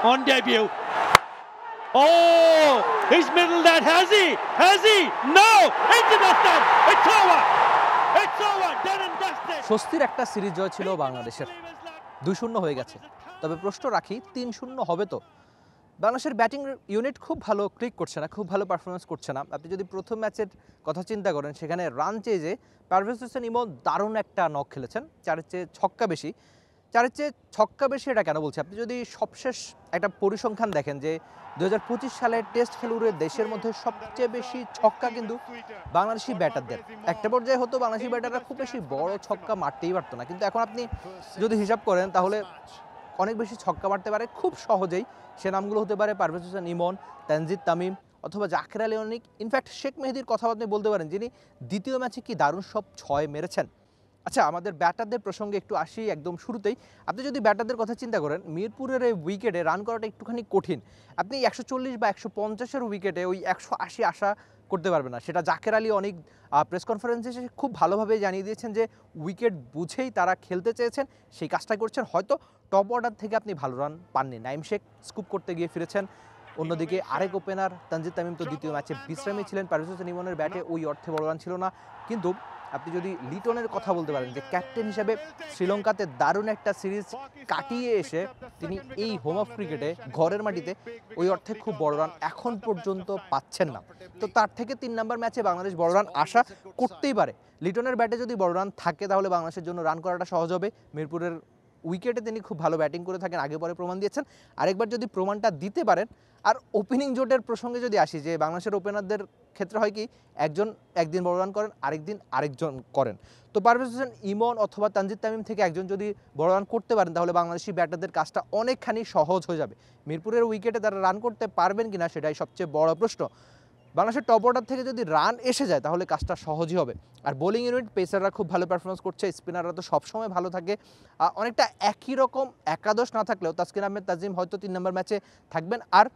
on debut. Oh, he's middled that, has he? Has he? No! Into the stand! It's over! It's over! Done and dusted! স্বস্তির একটা series জয় ছিল বাংলাদেশের, 2-0 হয়ে গেছে। তবে প্রশ্ন রাখি 3-0 হবে তো? বাংলাদেশের ব্যাটিং ইউনিট খুব ভালো ক্লিক করছে না, খুব ভালো পারফরমেন্স করছে না। আপনি যদি প্রথম ম্যাচের কথা চিন্তা করেন, সেখানে রান চেয়ে পারভেজ হোসেন ইমন দারুণ একটা নক খেলেছেন, 4-এর চেয়ে ছক্কা বেশি। 4-এর চেয়ে ছক্কা বেশি এটা কেন বলছি? আপনি যদি সবশেষ একটা পরিসংখ্যান দেখেন যে 2025 সালে টেস্ট খেলুড়ে দেশের মধ্যে সবচেয়ে বেশি ছক্কা কিন্তু বাংলাদেশি ব্যাটারদের। একটা পর্যায়ে হতো বাংলাদেশি ব্যাটাররা খুব বেশি বড় ছক্কা মারতেই পারতো না, কিন্তু এখন আপনি যদি হিসাব করেন তাহলে অনেক বেশি ছক্কা মারতে পারে খুব সহজেই। সে নামগুলো হতে পারে পারভেজ হোসেন ইমন, তানজিদ তামিম অথবা জাকের আলী অনিক, ইনফ্যাক্ট শেখ মেহেদীর কথা আপনি বলতে পারেন, যিনি দ্বিতীয় ম্যাচে কি দারুণ সব 6 মেরেছেন। আচ্ছা, আমাদের ব্যাটারদের প্রসঙ্গে একটু আসি একদম শুরুতেই। আপনি যদি ব্যাটারদের কথা চিন্তা করেন, মিরপুরের এই উইকেটে রান করাটা একটুখানি কঠিন। আপনি 140 বা 150-এর উইকেটে ওই 180 আশা করতে পারবেন না। সেটা জাকের আলী অনেক প্রেস কনফারেন্সে এসে খুব ভালোভাবে জানিয়ে দিয়েছেন যে উইকেট বুঝেই তারা খেলতে চেয়েছেন, সেই কাজটা করছেন। হয়তো টপ অর্ডার থেকে আপনি ভালো রান পাননি। নাইম শেখ স্কুপ করতে গিয়ে ফিরেছেন। অন্যদিকে আরেক ওপেনার তানজিদ তামিম তো দ্বিতীয় ম্যাচে বিশ্রামী ছিলেন। পারভেজ হোসেন ইমনের ব্যাটে ওই অর্থে বড় রান ছিল না। কিন্তু আপনি যদি লিটনের কথা বলতে পারেন, যে ক্যাপ্টেন হিসেবে শ্রীলঙ্কাতে দারুণ একটা সিরিজ কাটিয়ে এসে তিনি এই হোম অফ ক্রিকেটে ঘরের মাটিতে ওই অর্থে খুব বড় রান এখন পর্যন্ত পাচ্ছেন না। তো তার থেকে 3 নম্বর ম্যাচে বাংলাদেশ বড় রান আশা করতেই পারে। লিটনের ব্যাটে যদি বড় রান থাকে তাহলে বাংলাদেশের জন্য রান করাটা সহজ হবে। মিরপুরের উইকেটে তিনি খুব ভালো ব্যাটিং করে থাকেন, আগে পরে প্রমাণ দিয়েছেন। আরেকবার যদি প্রমাণটা দিতে পারেন। আর ওপেনিং জোটের প্রসঙ্গে যদি আসি, যে বাংলাদেশের ওপেনারদের ক্ষেত্রে হয় কি, একজন একদিন বড় রান করেন, আরেকদিন আরেকজন করেন। তো পারভেজ হোসেন ইমন অথবা তানজিদ তামিম থেকে একজন যদি বড় রান করতে পারেন, তাহলে বাংলাদেশি ব্যাটারদের কাজটা অনেকখানি সহজ হয়ে যাবে। মিরপুরের উইকেটে তারা রান করতে পারবেন কিনা সেটাই সবচেয়ে বড় প্রশ্ন। বাংলাদেশের টপ অর্ডার থেকে যদি রান এসে যায় তাহলে কাজটা সহজই হবে। আর বোলিং ইউনিট, পেসাররা খুব ভালো পারফরমেন্স করছে, স্পিনাররা তো সবসময় ভালো থাকে। অনেকটা একই রকম একাদশ না থাকলেও তাসকিন আহমেদ তাজিম হয়তো 3 নম্বর ম্যাচে থাকবেন। আর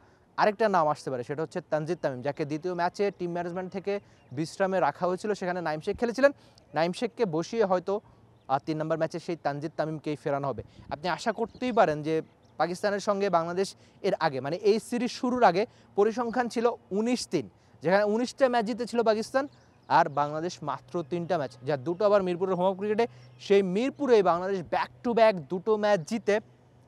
আরেকটা নাম আসতে পারে, সেটা হচ্ছে তানজিদ তামিম, যাকে দ্বিতীয় ম্যাচে টিম ম্যানেজমেন্ট থেকে বিশ্রামে রাখা হয়েছিল। সেখানে নাইম শেখ খেলেছিলেন। নাইম শেখকে বসিয়ে হয়তো 3 নম্বর ম্যাচে সেই তানজিদ তামিমকেই ফেরানো হবে। আপনি আশা করতেই পারেন যে পাকিস্তানের সঙ্গে বাংলাদেশ এর আগে, মানে এই সিরিজ শুরুর আগে পরিসংখ্যান ছিল 19-3, যেখানে 19টা ম্যাচ জিতেছিল পাকিস্তান, আর বাংলাদেশ মাত্র 3টা ম্যাচ, যা দুটো আবার মিরপুরের হোম অফ ক্রিকেটে। সেই মিরপুরেই বাংলাদেশ ব্যাক টু ব্যাক দুটো ম্যাচ জিতে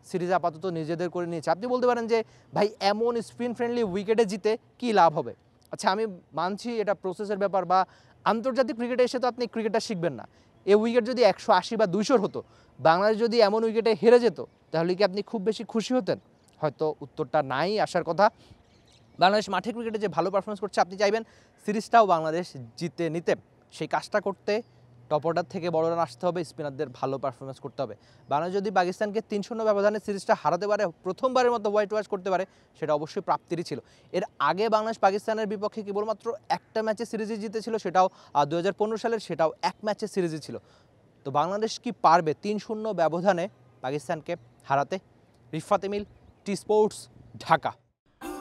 সিরিজ আপাতত নিজেদের করে নিয়েছে। আপনি বলতে পারেন যে ভাই, এমন স্পিন ফ্রেন্ডলি উইকেটে জিতে কী লাভ হবে? আচ্ছা, আমি মানছি এটা প্রসেসের ব্যাপার, বা আন্তর্জাতিক ক্রিকেটে এসে তো আপনি ক্রিকেটটা শিখবেন না। এই উইকেট যদি 180 বা 200 হতো, বাংলাদেশ যদি এমন উইকেটে হেরে যেত, তাহলে কি আপনি খুব বেশি খুশি হতেন? হয়তো উত্তরটা নাই আসার কথা। বাংলাদেশ মাঠে ক্রিকেটে যে ভালো পারফরমেন্স করছে, আপনি চাইবেন সিরিজটাও বাংলাদেশ জিতে নিতে। সেই কাজটা করতে টপ অর্ডার থেকে বড় রান আসতে হবে, স্পিনারদের ভালো পারফরমেন্স করতে হবে। বাংলাদেশ যদি পাকিস্তানকে 3-0 ব্যবধানে সিরিজটা হারাতে পারে, প্রথমবারের মতো হোয়াইট ওয়াশ করতে পারে, সেটা অবশ্যই প্রাপ্তিরই ছিল। এর আগে বাংলাদেশ পাকিস্তানের বিপক্ষে কেবলমাত্র একটা ম্যাচে সিরিজে জিতেছিল, সেটাও 2015 সালের, সেটাও এক ম্যাচে সিরিজে ছিল। তো বাংলাদেশ কি পারবে 3-0 ব্যবধানে পাকিস্তানকে হারাতে? Rifat Emil, T sports, Dhaka.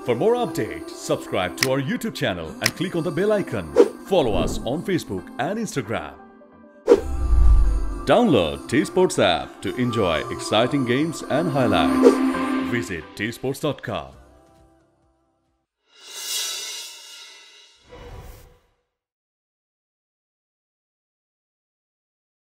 For more updates, subscribe to our YouTube channel and click on the bell icon. Follow us on Facebook and Instagram. Download T-Sports app to enjoy exciting games and highlights. Visit tsports.com.